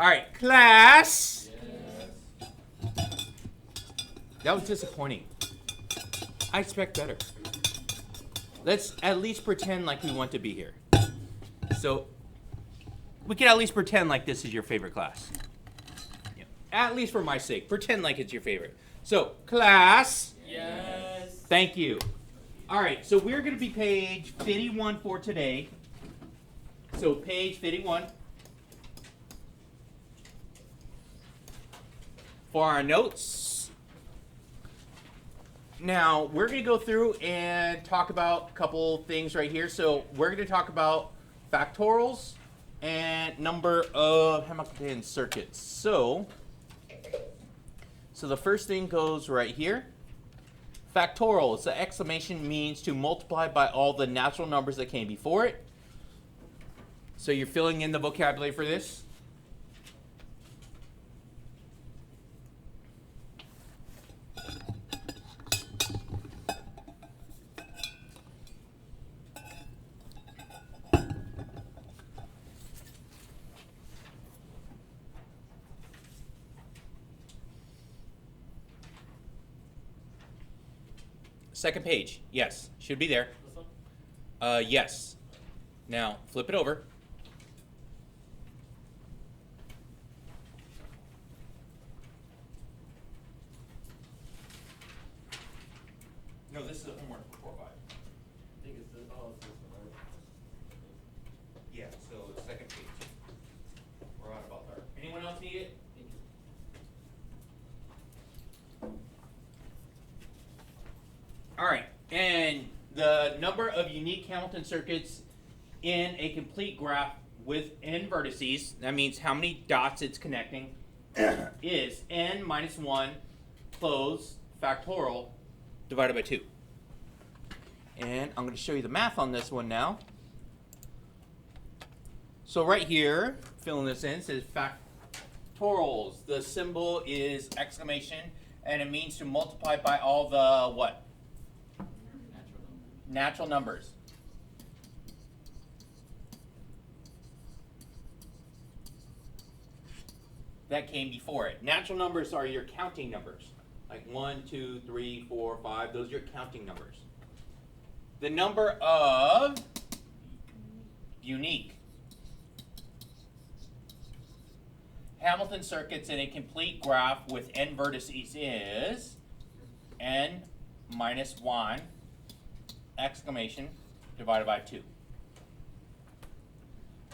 All right, class. Yes. That was disappointing. I expect better. Let's at least pretend like we want to be here. So we can at least pretend like this is your favorite class. Yeah. At least for my sake, pretend like it's your favorite. So, class. Yes. Thank you. All right, so we're going to be page 51 for today. So, page 51. For our notes. Now, we're going to go through and talk about a couple things right here. So, we're going to talk about factorials and number of Hamiltonian circuits. So the first thing goes right here. Factorials, the exclamation means to multiply by all the natural numbers that came before it. So you're filling in the vocabulary for this. Second page, yes, should be there. This one? Yes. Now, flip it over. No, this is a homework for 4-5. I think it's this. Oh, it's this one, right? Yeah, so the second page. We're out about there. Anyone else need it? Thank you. All right, and the number of unique Hamilton circuits in a complete graph with n vertices, that means how many dots it's connecting, is n minus 1 close factorial divided by 2. And I'm going to show you the math on this one now. So right here, filling this in, it says factorials. The symbol is exclamation, and it means to multiply by all the what? Natural numbers. That came before it. Natural numbers are your counting numbers. Like 1, 2, 3, 4, 5. Those are your counting numbers. The number of unique Hamilton circuits in a complete graph with n vertices is n minus 1 exclamation divided by 2.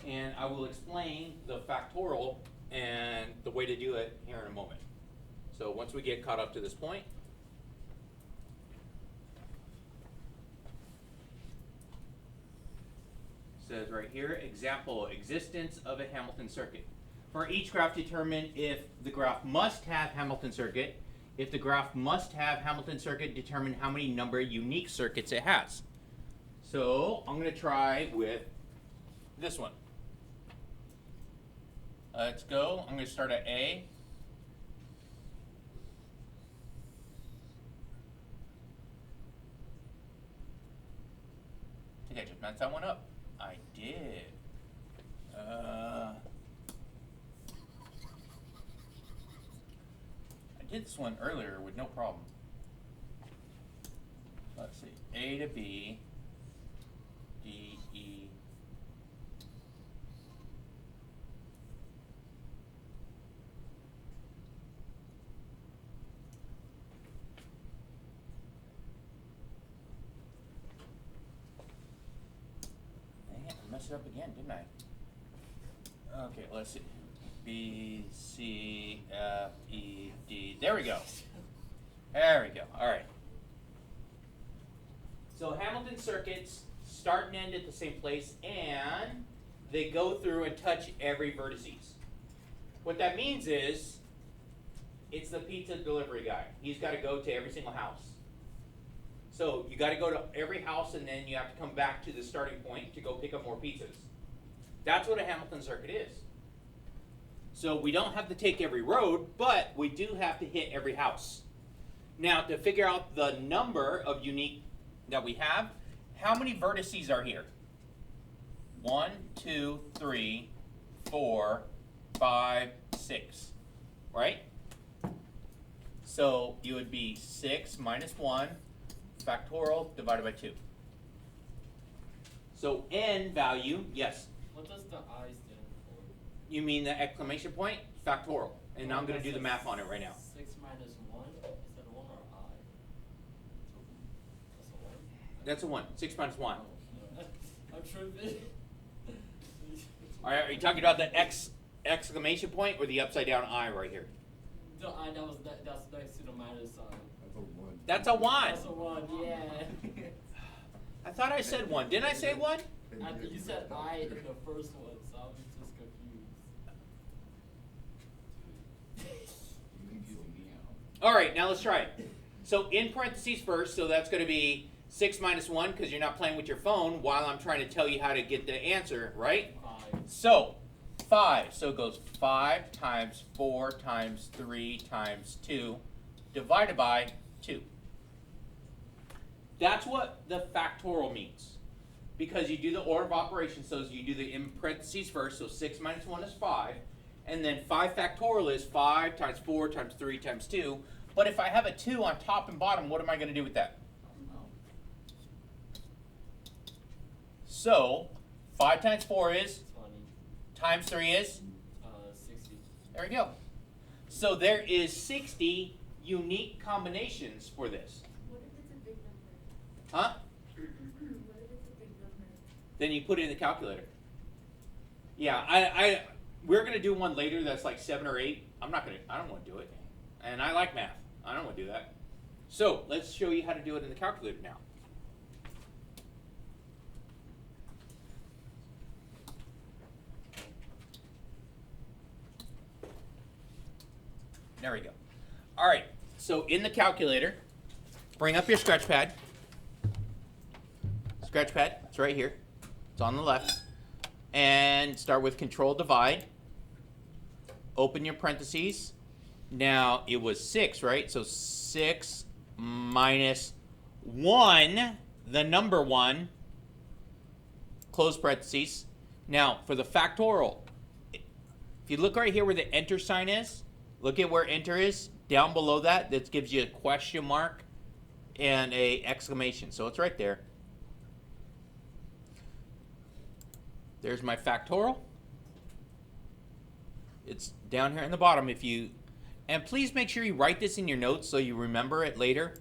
And I will explain the factorial and the way to do it here in a moment. So once we get caught up to this point, it says right here, example, existence of a Hamilton circuit. For each graph, determine if the graph must have Hamilton circuit. If the graph must have Hamilton circuit, determine how many number of unique circuits it has. So I'm going to try with this one. Let's go. I'm going to start at A. I think I just messed that one up. I did. I did this one earlier with no problem. Let's see. A to B, D, E. Dang it, I messed it up again, didn't I? Okay, let's see. B, C, F, E, D. There we go. There we go. All right. So Hamilton circuits start and end at the same place, and they go through and touch every vertices. What that means is, it's the pizza delivery guy. He's got to go to every single house. So you got to go to every house, and then you have to come back to the starting point to go pick up more pizzas. That's what a Hamilton circuit is. So we don't have to take every road, but we do have to hit every house. Now, to figure out the number of unique that we have, how many vertices are here? 1, 2, 3, 4, 5, 6, right? So it would be 6 minus 1 factorial divided by 2. So n value, yes. What does the I stand for? You mean the exclamation point? Factorial. And I'm going to do the math on it right now. 6 minus 1? Is that 1 or I? That's a 1? That's a 1. 6 minus 1. I'm tripping. Are you talking about the exclamation point or the upside down I right here? The I, that's next to the minus sign. That's a 1. That's a 1, yeah. I thought I said 1. Didn't I say 1? I think you said I in the first one, so I was just confused. All right, now let's try it. So in parentheses first, so that's going to be 6 minus 1 because you're not playing with your phone while I'm trying to tell you how to get the answer, right? 5. So 5. So it goes 5 times 4 times 3 times 2 divided by 2. That's what the factorial means. Because you do the order of operations, so you do the in parentheses first, so 6 minus 1 is 5. And then 5 factorial is 5 times 4 times 3 times 2. But if I have a 2 on top and bottom, what am I going to do with that? So 5 times 4 is? 20. Times 3 is? 60. There we go. So there is 60 unique combinations for this. What if it's a big number? Huh? What if it's a big number? Then you put it in the calculator. Yeah, we're gonna do one later that's like 7 or 8. I don't want to do it. And I like math. I don't want to do that. So let's show you how to do it in the calculator now. There we go. All right, so in the calculator, bring up your scratch pad. Scratch pad, it's right here. It's on the left. And start with control divide. Open your parentheses. Now it was 6, right? So 6 minus 1, the number 1, close parentheses. Now for the factorial, if you look right here where the enter sign is, look at where enter is. Down below that, that gives you a question mark and a exclamation. So it's right there. There's my factorial. It's down here in the bottom. And please make sure you write this in your notes so you remember it later.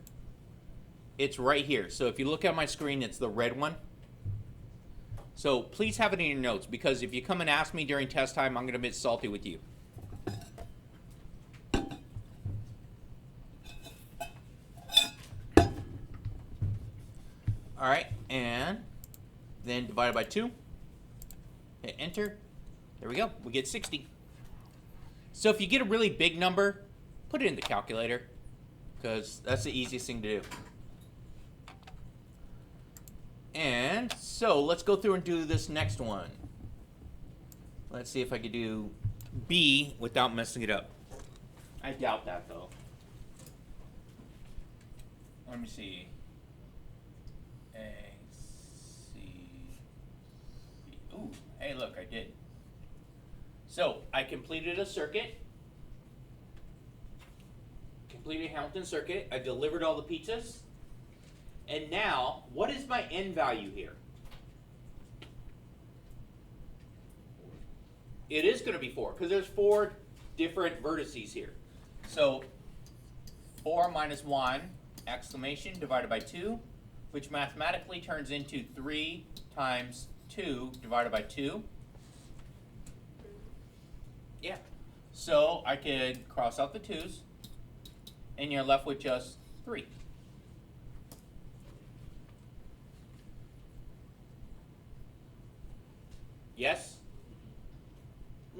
It's right here. So if you look at my screen, it's the red one. So please have it in your notes, because if you come and ask me during test time, I'm going to be salty with you. All right, and then divided by 2. Hit enter. There we go. We get 60. So if you get a really big number, put it in the calculator, because that's the easiest thing to do. And so let's go through and do this next one. Let's see if I could do B without messing it up. I doubt that, though. Let me see. A, C, B. Ooh, hey, look, I did. So I completed a circuit. Completed a Hamilton circuit. I delivered all the pizzas. And now, what is my n value here? It is going to be 4, because there's 4 different vertices here. So 4 minus 1, exclamation, divided by 2, which mathematically turns into 3 times 2 divided by 2. Yeah. So I could cross out the 2's, and you're left with just 3. Yes?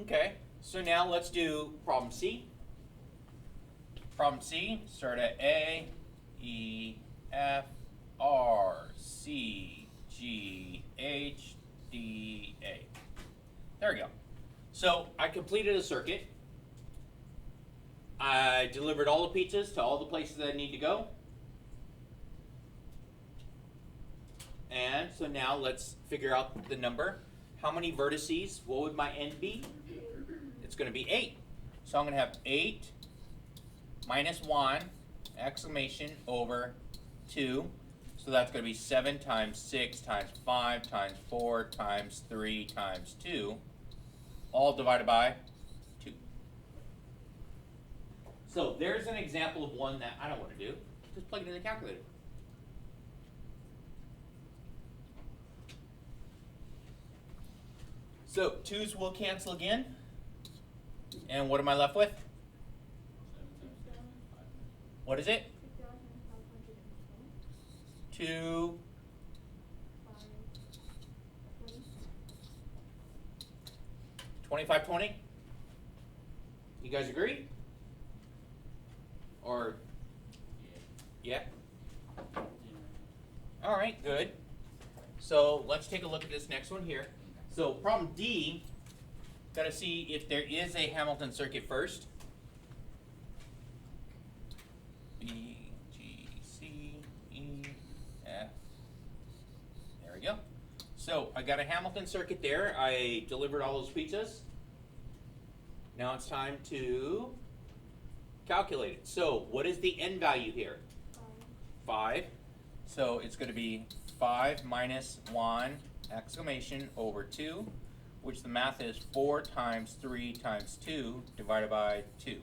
Okay, so now let's do problem C. Problem C, start at A, E, F, R, C, G, H, D, A. There we go. So I completed a circuit. I delivered all the pizzas to all the places that I need to go. And so now let's figure out the number. How many vertices? What would my n be? it's going to be 8. So I'm going to have 8 minus 1, exclamation, over 2. So that's going to be 7 times 6 times 5 times 4 times 3 times 2, all divided by 2. So there's an example of one that I don't want to do. Just plug it in the calculator. So 2's will cancel again. And what am I left with? What is it? 2, 2520? You guys agree? Or, yeah? All right, good. So let's take a look at this next one here. So problem D, got to see if there is a Hamilton circuit first. B, G, C, E, F. There we go. So I got a Hamilton circuit there. I delivered all those pizzas. Now it's time to calculate it. So what is the n value here? 5. So it's going to be 5 minus 1, exclamation, over 2, which the math is 4 times 3 times 2 divided by 2.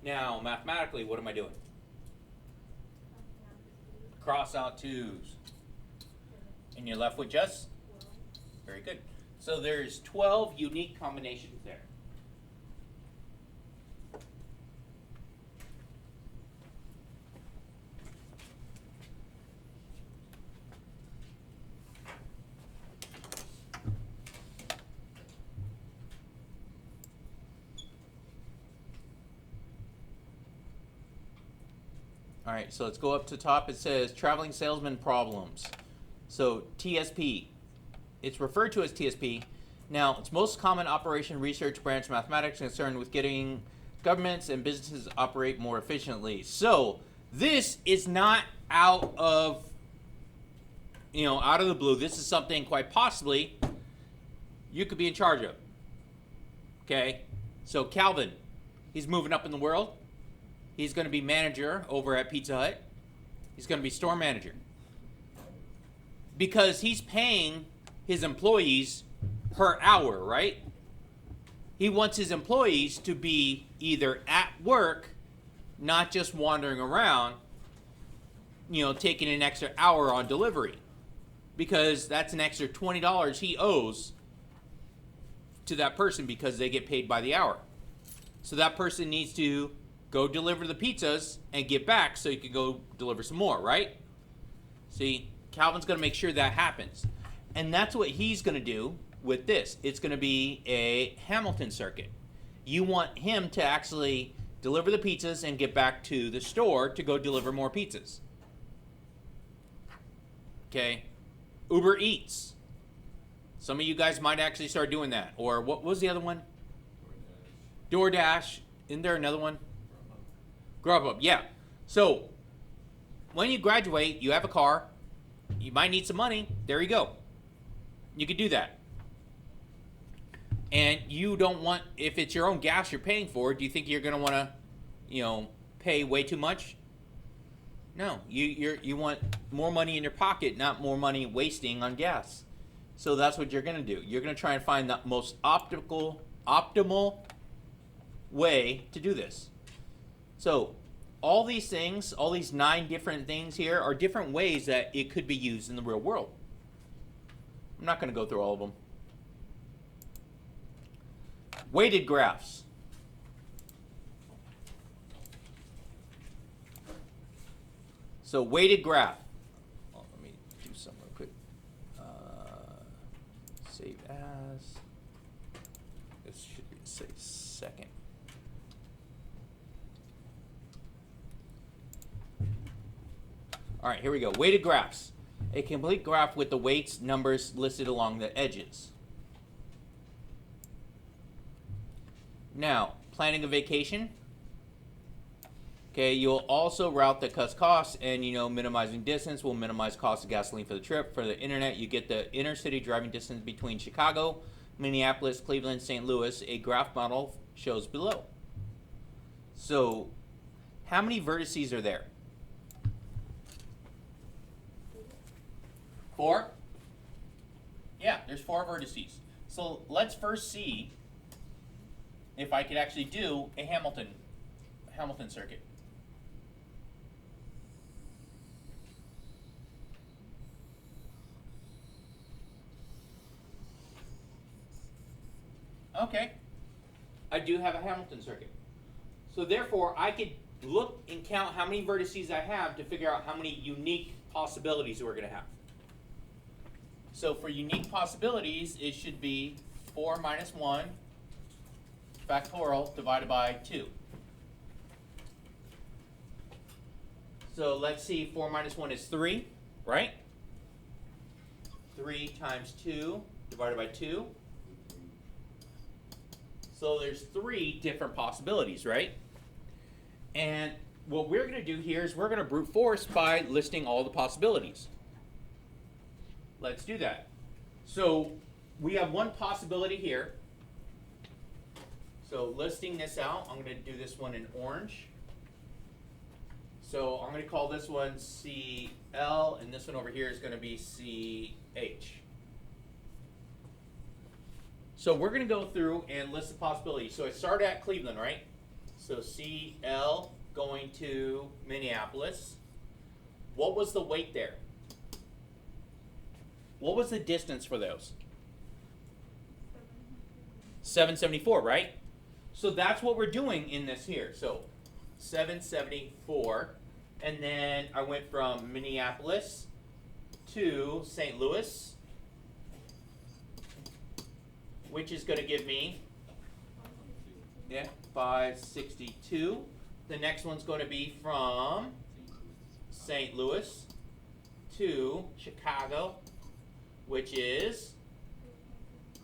Now, mathematically, what am I doing? Cross out 2's. And you're left with just? Very good. So there's 12 unique combinations there. All right, so let's go up to top. It says traveling salesman problems. So TSP, it's referred to as TSP. Now, it's most common operation research branch mathematics concerned with getting governments and businesses operate more efficiently. So this is not out of, out of the blue. This is something quite possibly you could be in charge of. Okay, so Calvin, he's moving up in the world. He's going to be manager over at Pizza Hut. He's going to be store manager. Because he's paying his employees per hour, right? He wants his employees to be either at work, not just wandering around, taking an extra hour on delivery. Because that's an extra $20 he owes to that person because they get paid by the hour. So that person needs to go deliver the pizzas and get back so you can go deliver some more, right? See, Calvin's going to make sure that happens. And that's what he's going to do with this. It's going to be a Hamilton circuit. You want him to actually deliver the pizzas and get back to the store to go deliver more pizzas. Okay? Uber Eats. Some of you guys might actually start doing that. Or what was the other one? DoorDash. Isn't there another one? Grubhub, yeah. So, when you graduate, you have a car, you might need some money, there you go. You could do that. And you don't want, if it's your own gas you're paying for, do you think you're going to want to, pay way too much? No, you want more money in your pocket, not more money wasting on gas. So that's what you're going to do. You're going to try and find the most optimal way to do this. So all these things, all these 9 different things here are different ways that it could be used in the real world. I'm not going to go through all of them. Weighted graphs. So weighted graph. Oh, let me do something real quick. Save as. This should be say second. All right, here we go. Weighted graphs. A complete graph with the weights, numbers listed along the edges. Now, planning a vacation. Okay, you'll also route that cuts costs, and minimizing distance will minimize cost of gasoline for the trip. For the internet, you get the inner city driving distance between Chicago, Minneapolis, Cleveland, St. Louis. A graph model shows below. So, how many vertices are there? 4? Yeah, there's 4 vertices. So let's first see if I could actually do a Hamilton circuit. Okay, I do have a Hamilton circuit. So therefore, I could look and count how many vertices I have to figure out how many unique possibilities we're going to have. So for unique possibilities, it should be 4 minus 1 factorial divided by 2. So let's see, 4 minus 1 is 3, right? 3 times 2 divided by 2. So there's 3 different possibilities, right? And what we're going to do here is we're going to brute force by listing all the possibilities. Let's do that. So we have one possibility here. So listing this out, I'm going to do this one in orange. So I'm going to call this one CL, and this one over here is going to be CH. So we're going to go through and list the possibilities. So I start at Cleveland, right? So CL going to Minneapolis. What was the weight there? What was the distance for those? 774, right? So that's what we're doing in this here. So 774, and then I went from Minneapolis to St. Louis, which is going to give me 562. The next one's going to be from St. Louis to Chicago, which is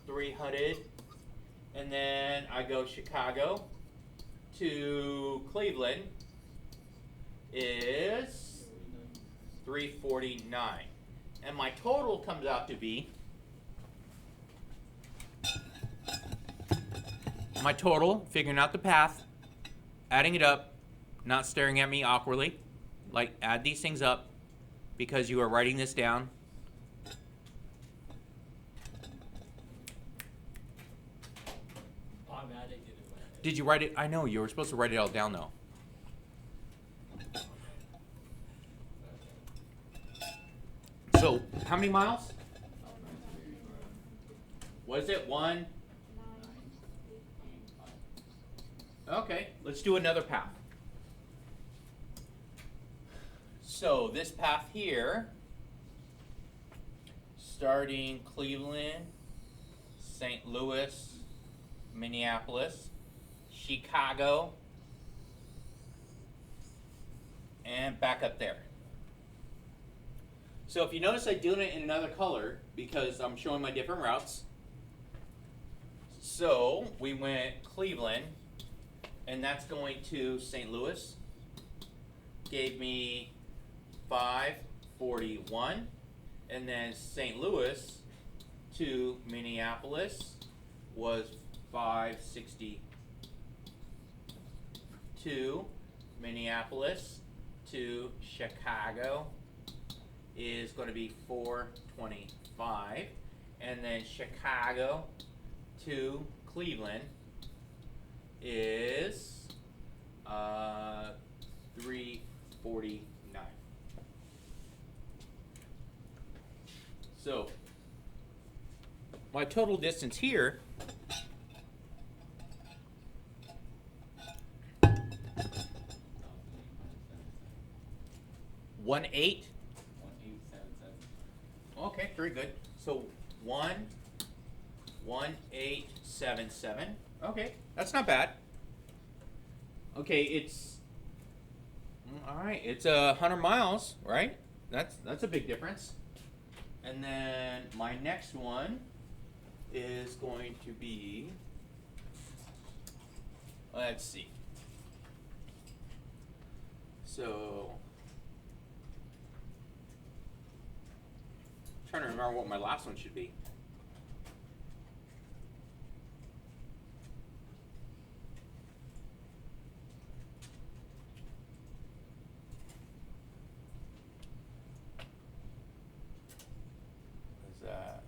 300, and then I go Chicago to Cleveland is 349, and my total comes out to be figuring out the path, adding it up, not staring at me awkwardly, like add these things up because you are writing this down. Did you write it? I know, you were supposed to write it all down though. So, how many miles? What is it? 1? Okay, let's do another path. So, this path here, starting Cleveland, St. Louis, Minneapolis, Chicago, and back up there. So if you notice, I'm doing it in another color because I'm showing my different routes. So we went Cleveland, and that's going to St. Louis. Gave me 541, and then St. Louis to Minneapolis was 562. Minneapolis to Chicago is going to be 425, and then Chicago to Cleveland is 349. So my total distance here one eight. 1877. Okay, very good. So 1877. Okay, that's not bad. Okay, it's all right. It's 100 miles, right? That's a big difference. And then my next one is going to be, let's see. So, trying to remember what my last one should be. Is that?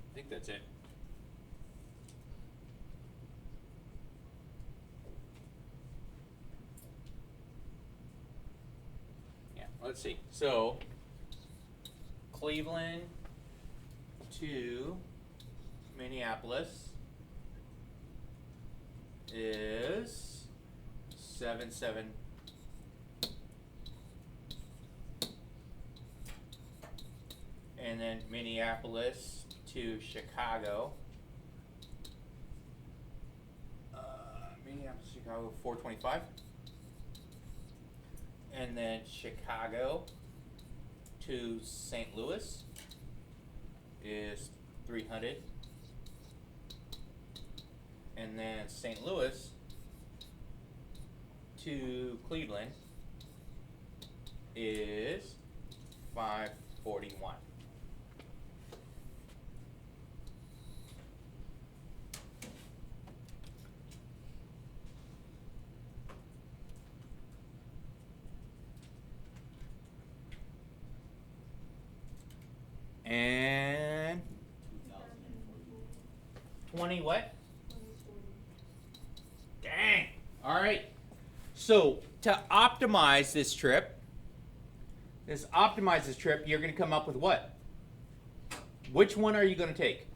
I think that's it. Yeah, let's see. So, Cleveland to Minneapolis is 7-7. And then Minneapolis to Chicago. Minneapolis, Chicago, 425. And then Chicago to St. Louis is 300. And then St. Louis to Cleveland is 541. And 20 what? Dang. All right. So to optimize this trip, you're going to come up with what? Which one are you going to take?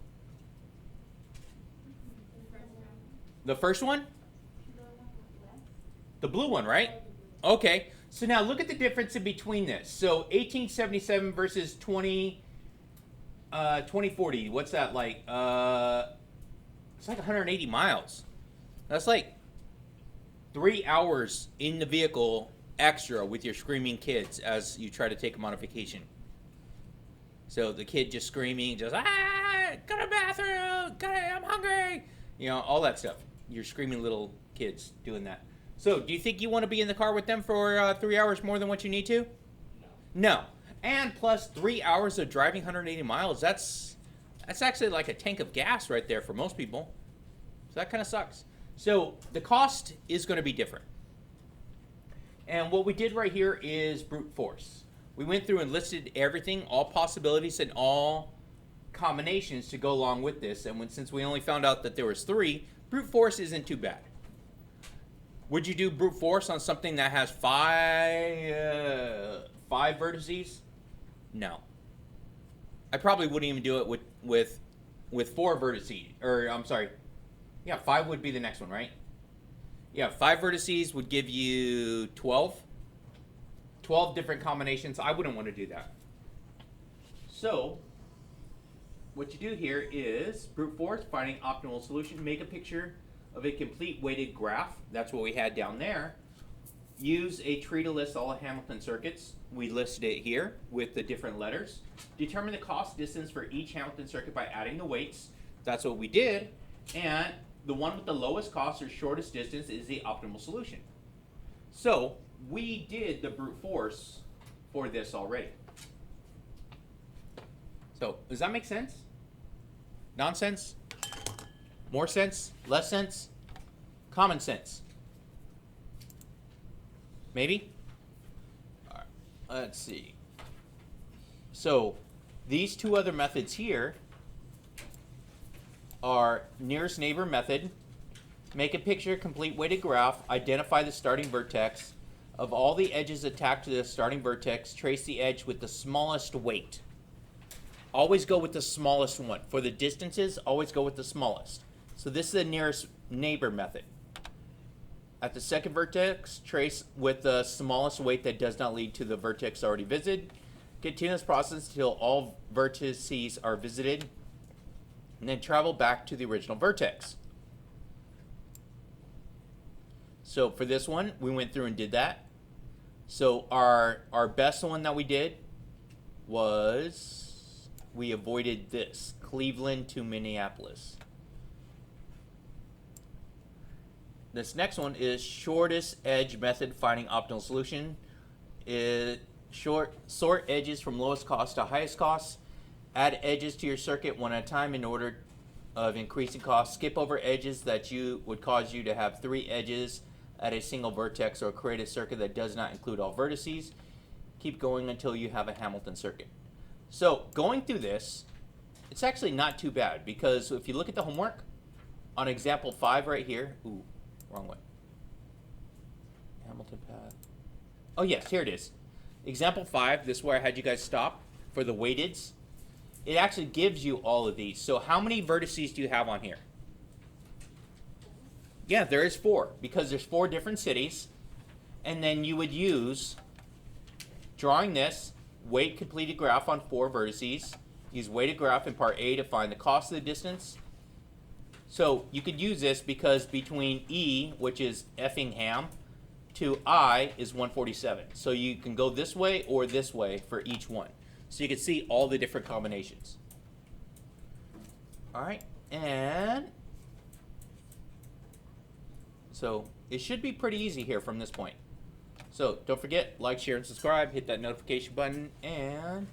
The first one? The blue one, right? Okay. So now look at the difference in between this. So 1877 versus 2040. What's that like? It's like 180 miles. That's like 3 hours in the vehicle extra with your screaming kids as you try to take them on a vacation. So the kid just screaming, just, go to the bathroom, I'm hungry. You know, all that stuff. Your screaming little kids doing that. So do you think you want to be in the car with them for 3 hours more than what you need to? No. And plus 3 hours of driving 180 miles, that's actually like a tank of gas right there for most people. So that kind of sucks. So the cost is going to be different. And what we did right here is brute force. We went through and listed everything, all possibilities and all combinations to go along with this. And since we only found out that there was 3, brute force isn't too bad. Would you do brute force on something that has 5 vertices? No. I probably wouldn't even do it with 4 vertices. Or I'm sorry. Yeah, 5 would be the next one, right? Yeah, 5 vertices would give you 12. 12 different combinations. I wouldn't want to do that. So, what you do here is brute force, finding optimal solution, make a picture of a complete weighted graph. That's what we had down there. Use a tree to list all the Hamilton circuits. We listed it here with the different letters. Determine the cost distance for each Hamilton circuit by adding the weights. That's what we did. And the one with the lowest cost or shortest distance is the optimal solution. So we did the brute force for this already. So does that make sense? Nonsense? More sense? Less sense? Common sense? Maybe? All right, let's see. So these 2 other methods here are nearest neighbor method, make a picture, complete weighted graph, identify the starting vertex. Of all the edges attached to the starting vertex, trace the edge with the smallest weight. Always go with the smallest one. For the distances, always go with the smallest. So this is the nearest neighbor method. At the second vertex, trace with the smallest weight that does not lead to the vertex already visited. Continue this process until all vertices are visited, and then travel back to the original vertex. So for this one, we went through and did that. So our best one that we did was we avoided this, Cleveland to Minneapolis. This next one is shortest edge method finding optimal solution. Sort edges from lowest cost to highest cost. Add edges to your circuit one at a time in order of increasing cost. Skip over edges that would cause you to have 3 edges at a single vertex, or create a circuit that does not include all vertices. Keep going until you have a Hamilton circuit. So going through this, it's actually not too bad, because if you look at the homework on example 5 right here, ooh, wrong way. Hamilton path. Oh yes, here it is. Example 5, this is where I had you guys stop for the weighteds. It actually gives you all of these. So how many vertices do you have on here? Yeah, there is 4, because there's 4 different cities. And then you would use, drawing this, weight completed graph on 4 vertices. Use weighted graph in part A to find the cost of the distance. So you could use this because between E, which is Effingham, to I is 147. So you can go this way or this way for each one. So you can see all the different combinations. All right, and so it should be pretty easy here from this point. So don't forget, like, share, and subscribe. Hit that notification button, and